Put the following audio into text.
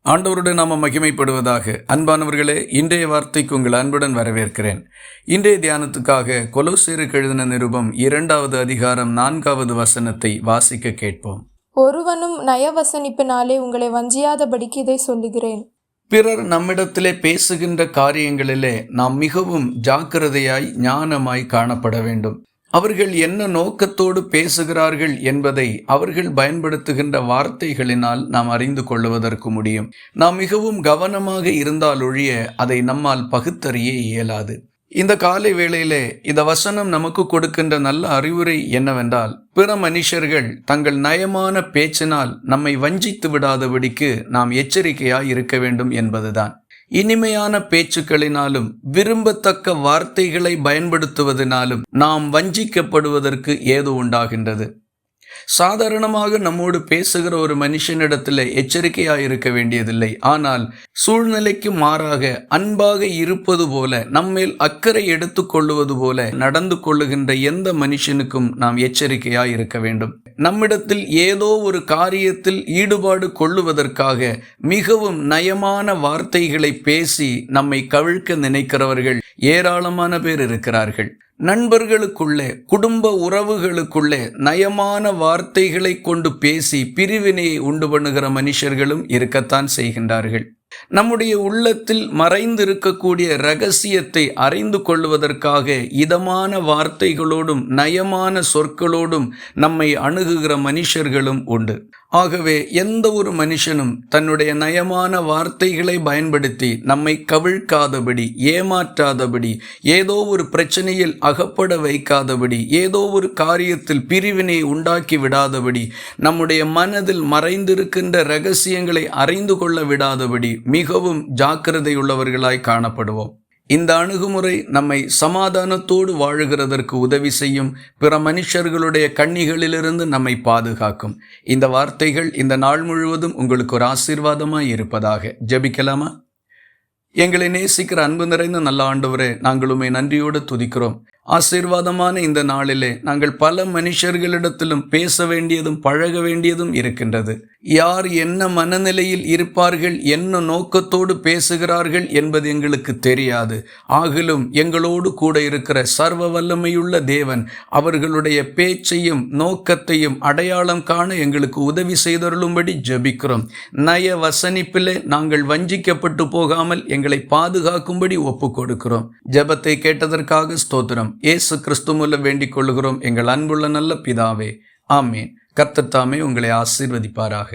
ஆண்டவருடைய நாம மகிமைப்படுவதாக. அன்பானவர்களே, இன்றைய வார்த்தைக்கு உங்கள் அன்புடன் வரவேற்கிறேன். இன்றைய தியானத்துக்காக கொலோசியருக்கு எழுதின நிருபம் 2வது அதிகாரம் 4வது வசனத்தை வாசிக்க கேட்போம். ஒருவனும் நயவசனிப்பினாலே உங்களை வஞ்சியாதபடிக்கு இதை சொல்லுகிறேன். பிறர் நம்மிடத்திலே பேசுகின்ற காரியங்களிலே நாம் மிகவும் ஜாக்கிரதையாய் ஞானமாய் காணப்பட வேண்டும். அவர்கள் என்ன நோக்கத்தோடு பேசுகிறார்கள் என்பதை அவர்கள் பயன்படுத்துகின்ற வார்த்தைகளினால் நாம் அறிந்து கொள்வதற்கு முடியும். நாம் மிகவும் கவனமாக இருந்தால் ஒழிய அதை நம்மால் பகுத்தறிய இயலாது. இந்த காலை வேளையிலே இந்த வசனம் நமக்கு கொடுக்கின்ற நல்ல அறிவுரை என்னவென்றால், பிற மனுஷர்கள் தங்கள் நயமான பேச்சினால் நம்மை வஞ்சித்து விடாதபடிக்கு நாம் எச்சரிக்கையாய் இருக்க வேண்டும் என்பதுதான். இனிமையான பேச்சுக்களினாலும் விரும்பத்தக்க வார்த்தைகளை பயன்படுத்துவதனாலும் நாம் வஞ்சிக்கப்படுவதற்கு ஏதோ உண்டாகின்றது. சாதாரணமாக நம்மோடு பேசுகிற ஒரு மனுஷனிடத்தில் எச்சரிக்கையாக இருக்க வேண்டியதில்லை. ஆனால் சூழ்நிலைக்கு மாறாக அன்பாக இருப்பது போல, நம்மேல் அக்கறை எடுத்துக்கொள்வது போல நடந்து கொள்ளுகின்ற எந்த மனுஷனுக்கும் நாம் எச்சரிக்கையாக இருக்க வேண்டும். நம்மிடத்தில் ஏதோ ஒரு காரியத்தில் ஈடுபாடு கொள்ளுவதற்காக மிகவும் நயமான வார்த்தைகளை பேசி நம்மை கவிழ்க்க நினைக்கிறவர்கள் ஏராளமான பேர் இருக்கிறார்கள். நண்பர்களுக்குள்ளே, குடும்ப உறவுகளுக்குள்ளே நயமான வார்த்தைகளை கொண்டு பேசி பிரிவினையை உண்டு பண்ணுகிற மனுஷர்களும் இருக்கத்தான் செய்கின்றார்கள். நம்முடைய உள்ளத்தில் மறைந்திருக்கக்கூடிய இரகசியத்தை அறிந்து கொள்வதற்காக இதமான வார்த்தைகளோடும் நயமான சொற்களோடும் நம்மை அணுகுகிற மனுஷர்களும் உண்டு. ஆகவே எந்த ஒரு மனுஷனும் தன்னுடைய நயமான வார்த்தைகளை பயன்படுத்தி நம்மை கவிழ்க்காதபடி, ஏமாற்றாதபடி, ஏதோ ஒரு பிரச்சனையில் அகப்பட வைக்காதபடி, ஏதோ ஒரு காரியத்தில் பிரிவினை உண்டாக்கி விடாதபடி, நம்முடைய மனதில் மறைந்திருக்கின்ற இரகசியங்களை அறிந்து கொள்ள விடாதபடி மிகவும் ஜாக்கிரதையுள்ளவர்களாய் காணப்படுவோம். இந்த அணுகுமுறை நம்மை சமாதானத்தோடு வாழுகிறதற்கு உதவி செய்யும். பிற மனுஷர்களுடைய கண்ணிகளிலிருந்து நம்மை பாதுகாக்கும். இந்த வார்த்தைகள் இந்த நாள் முழுவதும் உங்களுக்கு ஒரு ஆசீர்வாதமாய் இருப்பதாக. ஜெபிக்கலாமா? எங்களை நேசிக்கிற அன்பு நிறைந்த நல்ல ஆண்டவரே, நாங்கள் உம்மை நன்றியோடு துதிக்கிறோம். ஆசீர்வாதமான இந்த நாளிலே நாங்கள் பல மனுஷர்களிடத்திலும் பேச வேண்டியதும் பழக வேண்டியதும் இருக்கின்றது. யார் என்ன மனநிலையில் இருப்பார்கள், என்ன நோக்கத்தோடு பேசுகிறார்கள் என்பது எங்களுக்கு தெரியாது. ஆகிலும் எங்களோடு கூட இருக்கிற சர்வ வல்லமையுள்ள தேவன் அவர்களுடைய பேச்சையும் நோக்கத்தையும் அடையாளம் காண எங்களுக்கு உதவி செய்தருளும்படி ஜெபிக்கிறோம். நய வசனிப்பிலே நாங்கள் வஞ்சிக்கப்பட்டு போகாமல் எங்களை பாதுகாக்கும்படி ஒப்பு கொடுக்கிறோம். ஜெபத்தை கேட்டதற்காக ஸ்தோத்திரம். இயேசு கிறிஸ்து மூலம் வேண்டிக் கொள்கிறோம் எங்கள் அன்புள்ள நல்ல பிதாவே, ஆமேன். கர்த்தர் தாமே உங்களை ஆசீர்வதிப்பாராக.